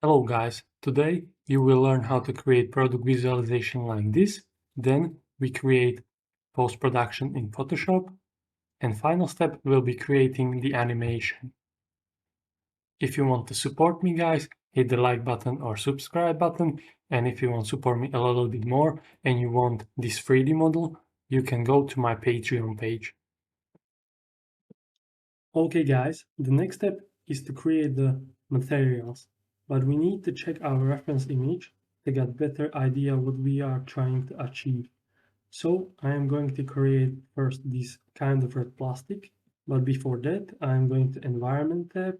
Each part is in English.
Hello guys, today you will learn how to create product visualization like this, then we create post-production in Photoshop, and final step will be creating the animation. If you want to support me guys, hit the like button or subscribe button, and if you want to support me a little bit more and you want this 3D model, you can go to my Patreon page. Okay guys, the next step is to create the materials, but we need to check our reference image to get better idea what we are trying to achieve. So I am going to create first this kind of red plastic, but before that I am going to environment tab,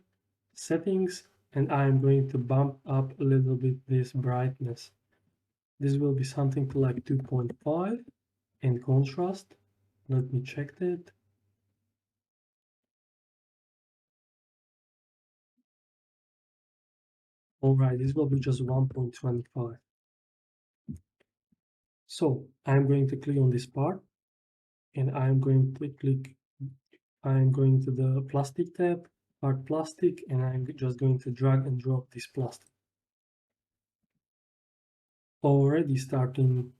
settings, and I am going to bump up a little bit this brightness. This will be something to like 2.5 and contrast. Let me check that. Alright, this will be just 1.25. So I'm going to click on this part and I'm going to the plastic tab, part plastic, and I'm just going to drag and drop this plastic. Already starting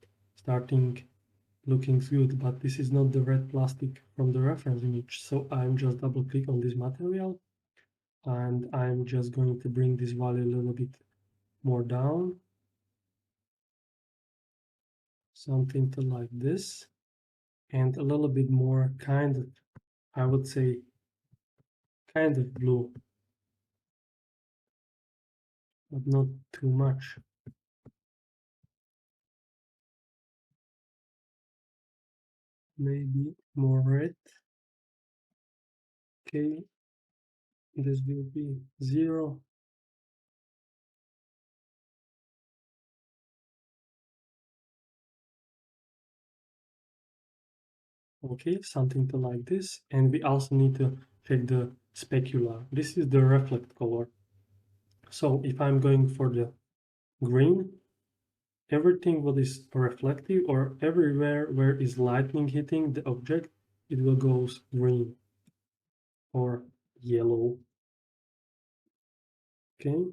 looking good, but this is not the red plastic from the reference image. So I'm just double click on this material and I'm just going to bring this value a little bit more down. Something to like this and a little bit more kind of, I would say, kind of blue, but not too much. Maybe more red. Okay, this will be 0. Okay, something to like this. And we also need to check the specular. This is the reflect color. So if I'm going for the green, everything what is reflective or everywhere where is lightning hitting the object, it will go green or yellow. Okay,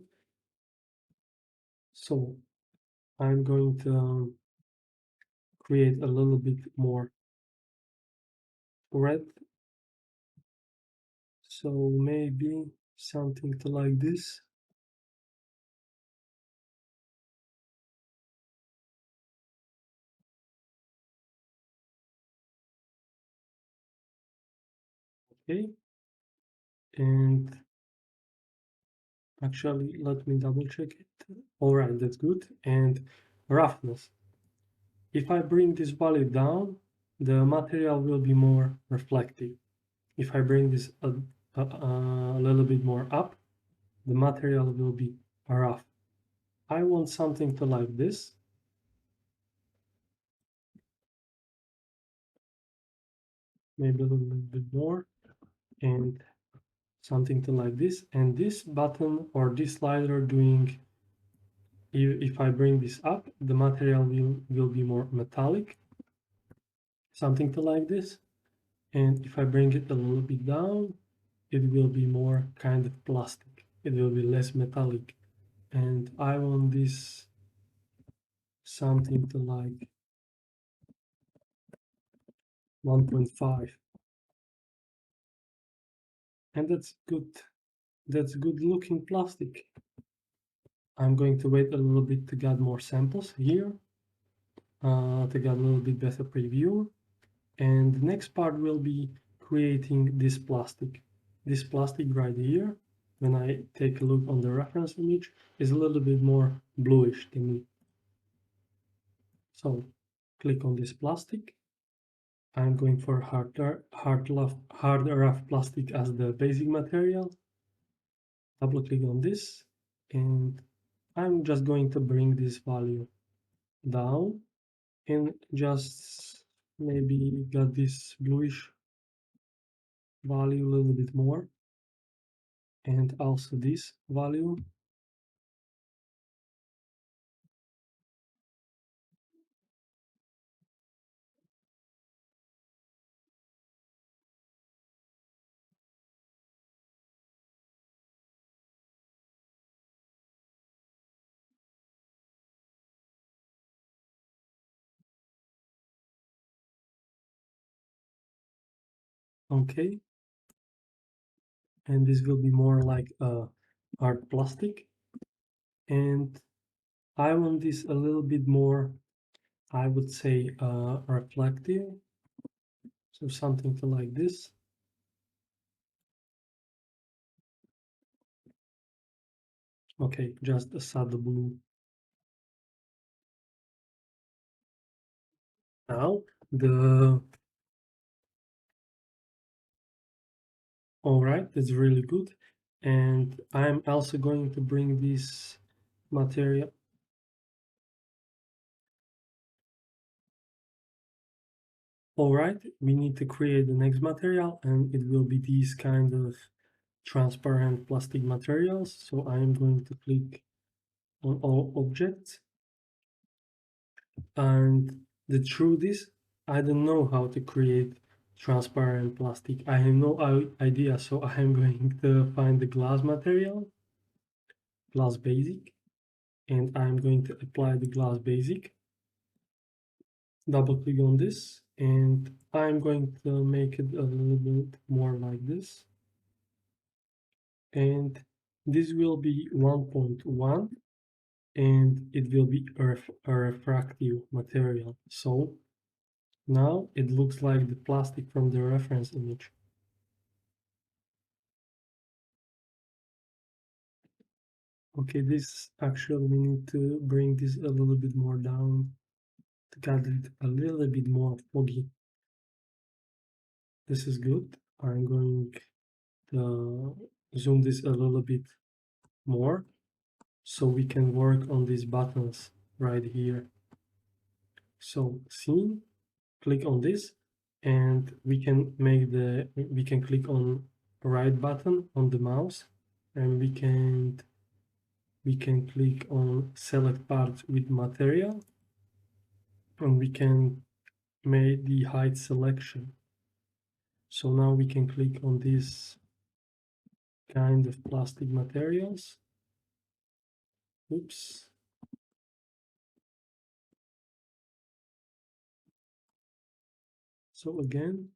so I'm going to create a little bit more red. So maybe something to like this. Okay, and actually let me double check it. All right, that's good. And roughness. If I bring this value down, the material will be more reflective. If I bring this a little bit more up, the material will be rough. I want something to like this. Maybe a little bit more, and something to like this. And this button or this slider doing, if I bring this up, the material will be more metallic, something to like this. And if I bring it a little bit down, it will be more kind of plastic. It will be less metallic. And I want this something to like 1.5. And that's good. That's good looking plastic. I'm going to wait a little bit to get more samples here, to get a little bit better preview. And the next part will be creating this plastic. This plastic right here, when I take a look on the reference image, is a little bit more bluish to me. So click on this plastic. I'm going for hard rough plastic as the basic material. Double click on this and I'm just going to bring this value down and just maybe get this bluish value a little bit more, and also this value. Okay, and this will be more like a hard plastic, and I want this a little bit more, I would say, reflective, so something to like this. Okay, just a sad blue. Now the all right, that's really good, and I'm also going to bring this material. All right, we need to create the next material, and it will be these kind of transparent plastic materials. So I am going to click on all objects, and the truth is, I don't know how to create transparent plastic. I have no idea, so I am going to find the glass material, glass basic, and I'm going to apply the glass basic. Double click on this, and I'm going to make it a little bit more like this, and this will be 1.1, and it will be a refractive material. So now it looks like the plastic from the reference image. Okay, this actually we need to bring this a little bit more down to get it a little bit more foggy. This is good. I'm going to zoom this a little bit more so we can work on these buttons right here. So scene, click on this, and we can click on right button on the mouse, and we can click on select parts with material, and we can make the height selection. So now we can click on this kind of plastic materials. Oops. So again,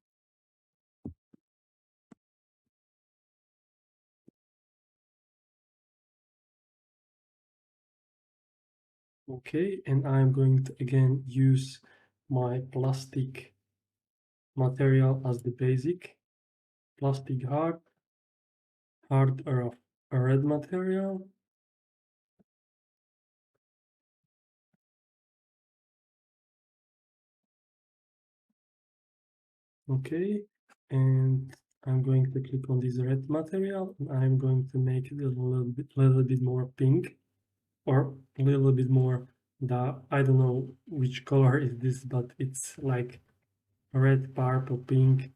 okay, and I'm going to again use my plastic material as the basic. Plastic hard or a red material. Okay, and I'm going to click on this red material, and I'm going to make it a little bit more pink, or a little bit more I don't know which color is this, but it's like red, purple, pink.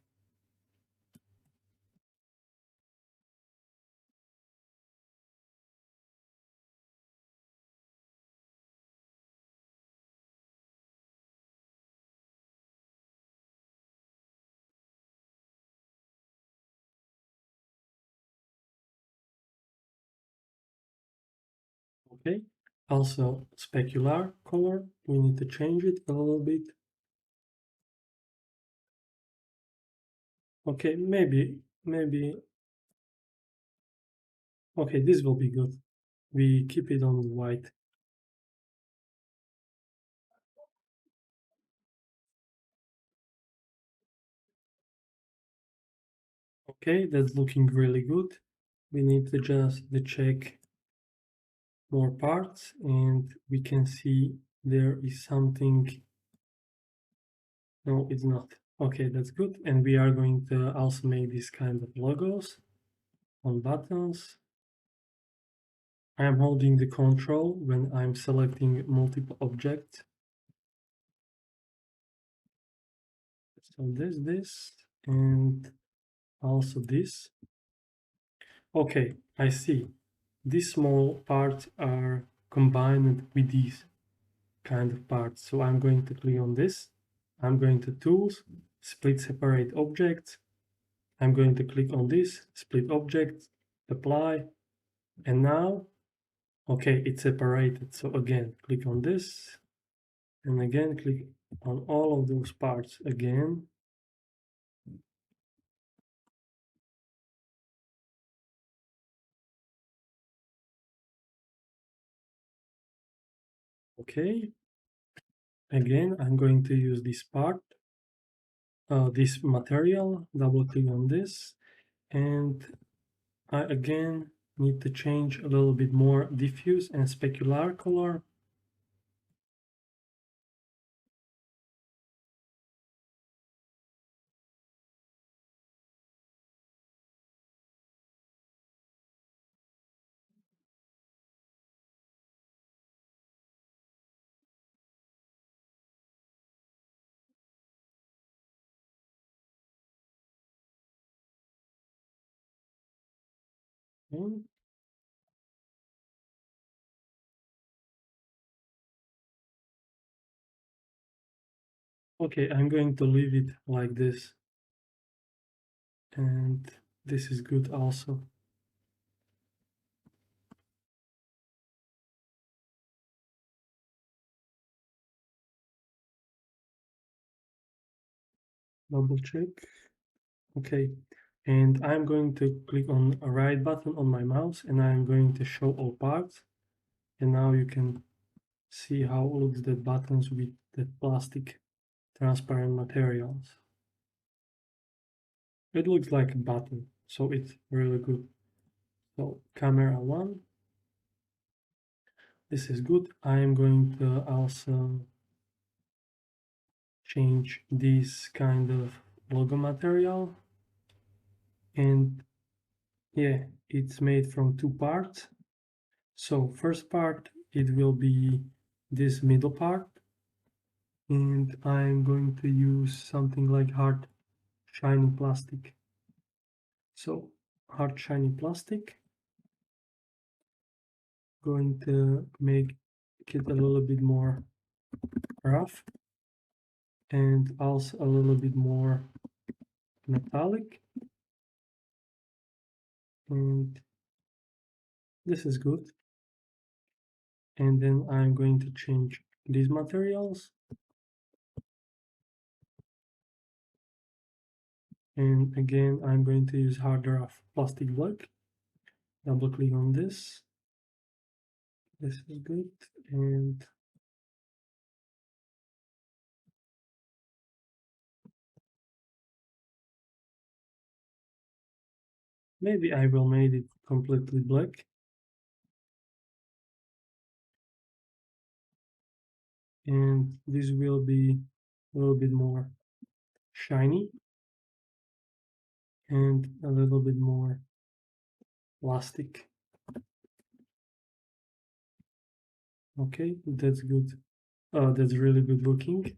Okay, also specular color, we need to change it a little bit. Okay, maybe, okay, this will be good. We keep it on white. Okay, that's looking really good. We need to just check more parts, and we can see there is something. No, it's not. Okay, that's good. And we are going to also make this kind of logos on buttons. I am holding the control when I'm selecting multiple objects. So this, and also this. Okay, I see. These small parts are combined with these kind of parts. So I'm going to click on this. I'm going to Tools, Split Separate Objects. I'm going to click on this, Split Objects, Apply, and now, okay, it's separated. So again, click on this, and again, click on all of those parts again. Okay, again, I'm going to use this part, this material, double click on this, and I again need to change a little bit more diffuse and specular color. Okay, okay, I'm going to leave it like this, and this is good also. Double check. Okay, and I'm going to click on a right button on my mouse, and I'm going to show all parts. And now you can see how looks the buttons with the plastic transparent materials. It looks like a button, so it's really good. So camera 1, this is good. I am going to also change this kind of logo material, and yeah, it's made from two parts. So first part, it will be this middle part, and I'm going to use something like hard shiny plastic. So hard shiny plastic, going to make it a little bit more rough and also a little bit more metallic, and this is good. And then I'm going to change these materials, and again I'm going to use harder of plastic black. Double click on this. This is good, and maybe I will make it completely black, and this will be a little bit more shiny and a little bit more plastic. Okay, that's good. That's really good looking.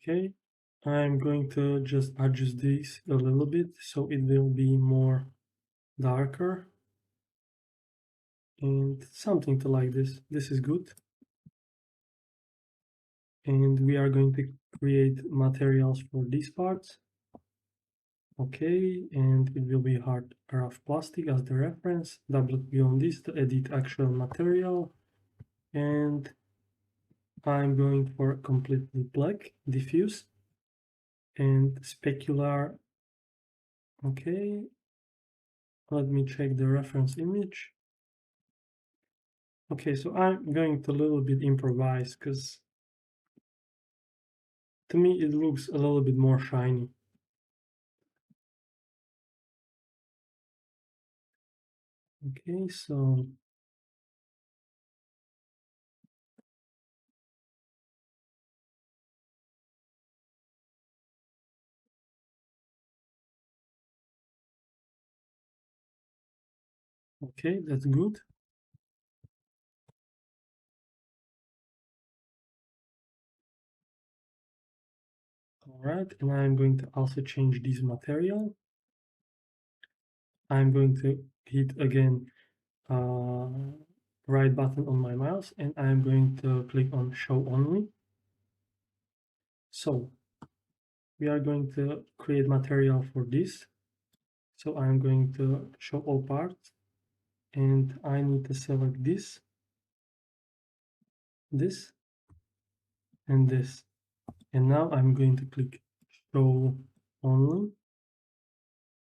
Okay, I'm going to just adjust this a little bit so it will be more darker and something to like this. This is good. And we are going to create materials for these parts. Okay, and it will be hard rough plastic as the reference. Double click on this to edit actual material. And I'm going for completely black, diffuse, and specular. Okay, let me check the reference image. Okay, so I'm going to a little bit improvise because to me it looks a little bit more shiny. Okay, so okay, that's good. All right, and I'm going to also change this material. I'm going to hit again right button on my mouse, and I'm going to click on show only. So we are going to create material for this. So I'm going to show all parts, and I need to select this, and this. And now I'm going to click show only,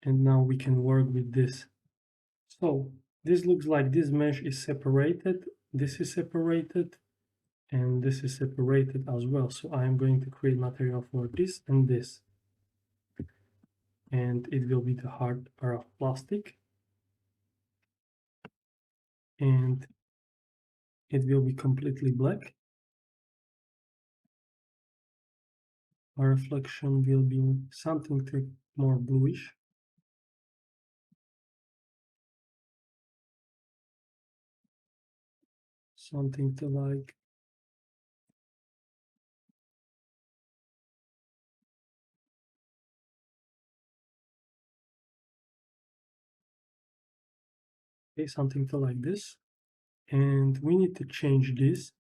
and now we can work with this. So this looks like this mesh is separated, this is separated, and this is separated as well. So I'm going to create material for this and this, and it will be the hard rough plastic, and it will be completely black. Our reflection will be something more bluish. Something to like okay, something to like this. And we need to change this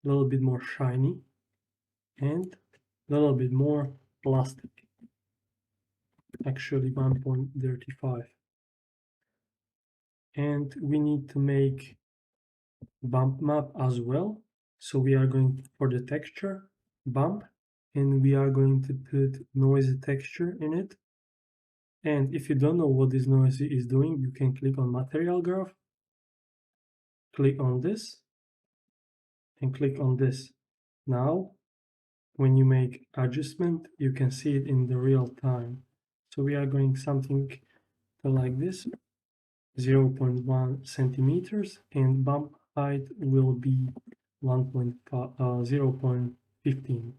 a little bit more shiny and a little bit more plastic. Actually 1.35. And we need to make bump map as well. So we are going for the texture bump, and we are going to put noisy texture in it. And if you don't know what this noisy is doing, you can click on material graph, click on this, and click on this. Now, when you make adjustment, you can see it in the real time. So we are going something to like this, 0.1 centimeters, and bump height will be 0.15.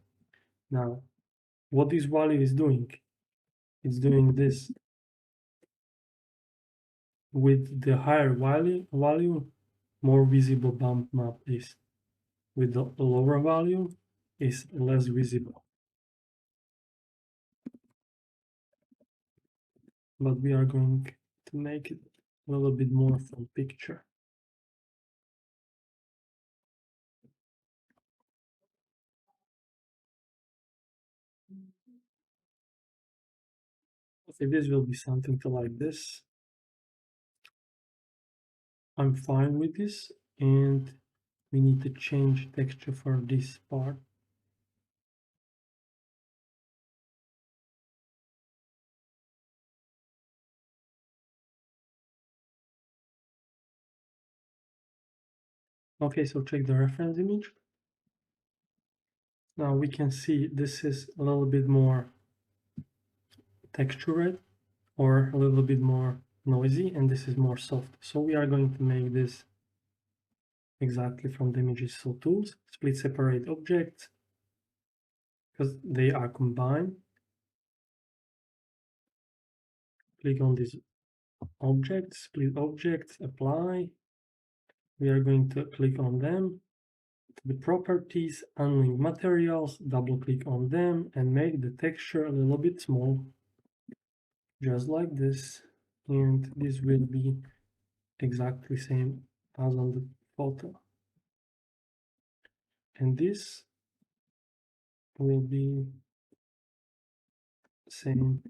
Now, what this value is doing? It's doing this. With the higher value, more visible bump map is. With the lower value, is less visible. But we are going to make it a little bit more from picture. Okay, this will be something to like this. I'm fine with this, and we need to change texture for this part. Okay, so check the reference image. Now we can see this is a little bit more textured or a little bit more noisy, and this is more soft. So we are going to make this exactly from the images. So tools, split separate objects, because they are combined. Click on this object, split objects, apply. We are going to click on them. The properties, unlink materials, double click on them and make the texture a little bit small, just like this. And this will be exactly same as on the photo. And this will be same.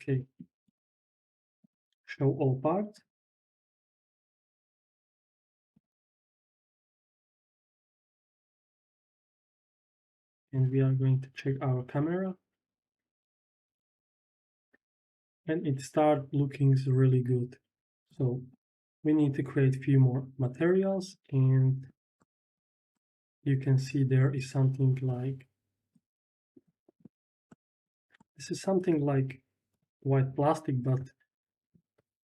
Okay. Show all parts. And we are going to check our camera. And it start looking really good. So we need to create a few more materials, and you can see there is something like, this is something like white plastic, but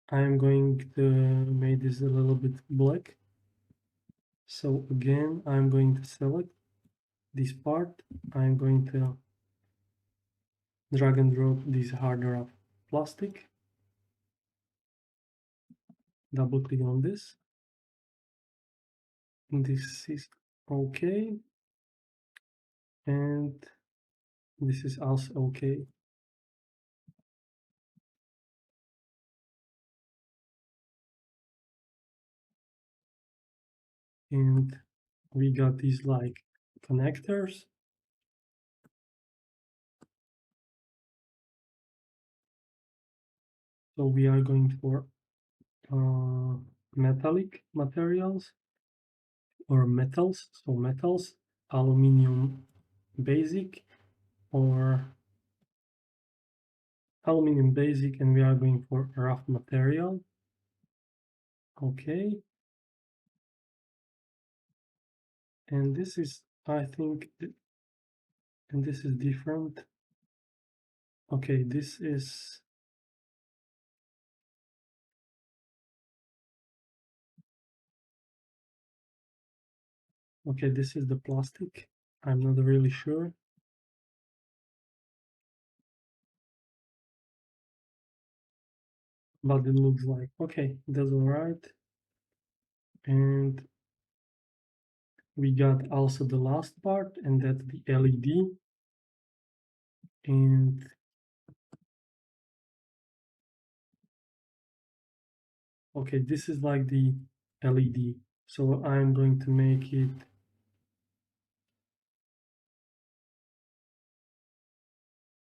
I'm going to make this a little bit black. So again, I'm going to select this part. I'm going to drag and drop this harder up plastic. Double click on this. This is okay. And this is also okay. And we got these like connectors. So we are going for metallic materials or metals, so metals, aluminum basic or aluminum basic, and we are going for rough material. Okay, and this is, I think, and this is different. Okay, this is, okay, this is the plastic. I'm not really sure. But it looks like, okay, that's all right. And we got also the last part, and that's the LED. And okay, this is like the LED. So I'm going to make it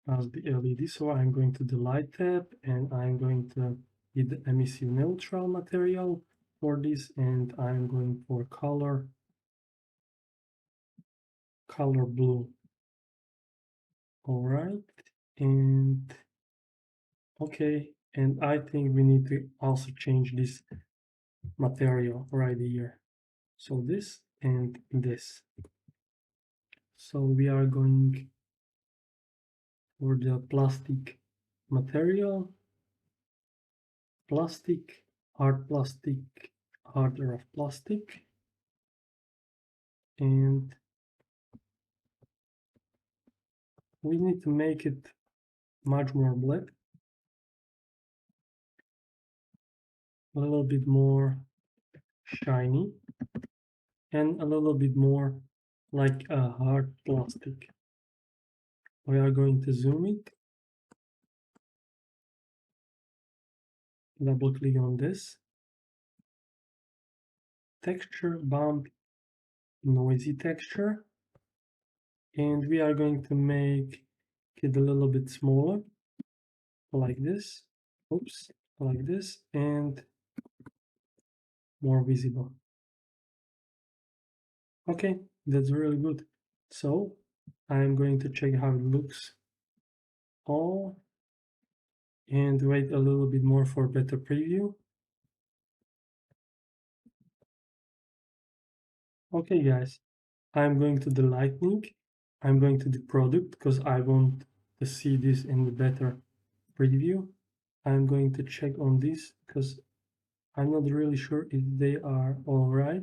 as the LED. So I'm going to the light tab, and I'm going to hit the emissive neutral material for this, and I'm going for color blue. All right, and okay, and I think we need to also change this material right here. So this and this. So we are going for the plastic material, plastic, hard plastic, harder of plastic, and we need to make it much more black, a little bit more shiny, and a little bit more like a hard plastic. We are going to zoom it, double click on this, texture, bump, noisy texture, and we are going to make it a little bit smaller, like this, oops, like this, and more visible. Okay, that's really good. So I'm going to check how it looks all and wait a little bit more for better preview. Okay guys, I'm going to the lightning, I'm going to the product because I want to see this in the better preview. I'm going to check on this because I'm not really sure if they are all right.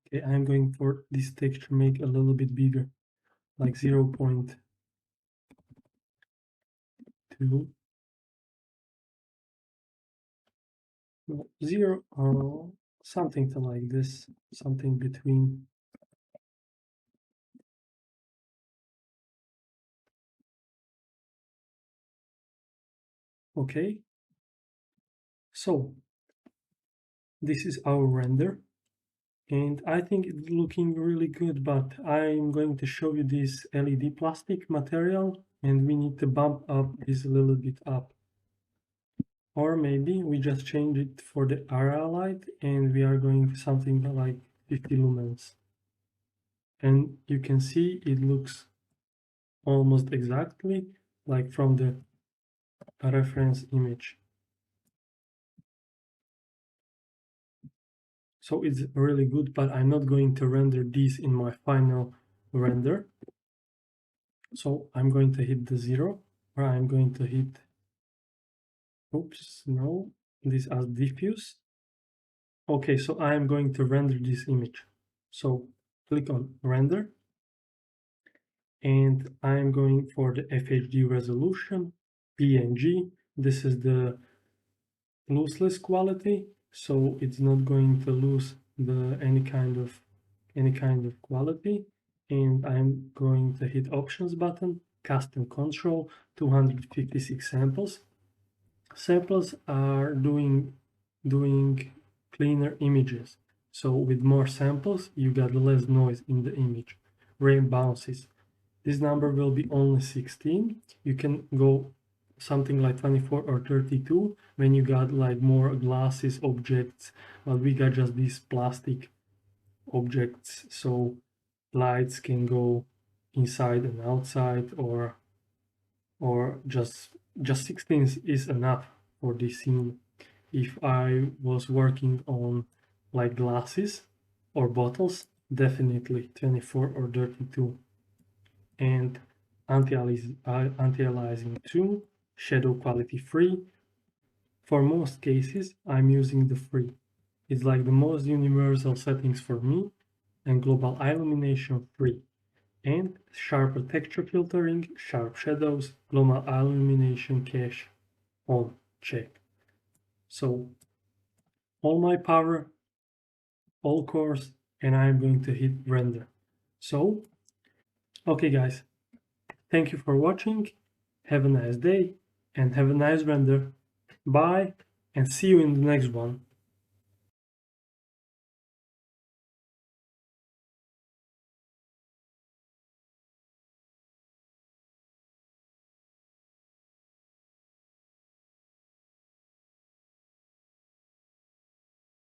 Okay, I'm going for this texture make a little bit bigger, like 0.2, no, 0, something to like this, something between. Okay, so this is our render, and I think it's looking really good, but I'm going to show you this LED plastic material, and we need to bump up this a little bit up. Or maybe we just change it for the area light and we are going something like 50 lumens. And you can see it looks almost exactly like from the reference image. So it's really good, but I'm not going to render this in my final render. So I'm going to hit the 0, or I'm going to hit, oops, no, this as diffuse. Okay, so I'm going to render this image. So click on render, and I'm going for the FHD resolution, PNG. This is the lossless quality, so it's not going to lose any kind of quality. And I'm going to hit options button, custom control, 256 samples. Samples are doing cleaner images. So with more samples, you got less noise in the image. Rain bounces. This number will be only 16. You can go something like 24 or 32 when you got like more glasses objects, but we got just these plastic objects, so lights can go inside and outside, or just 16 is enough for this scene. If I was working on like glasses or bottles, definitely 24 or 32. And anti-aliasing 2, shadow quality 3. For most cases, I'm using the 3. It's like the most universal settings for me, and global illumination 3. And sharper texture filtering, sharp shadows, global illumination cache on, check. So all my power, all cores, and I'm going to hit render. So, okay guys, thank you for watching, have a nice day, and have a nice render. Bye, and see you in the next one.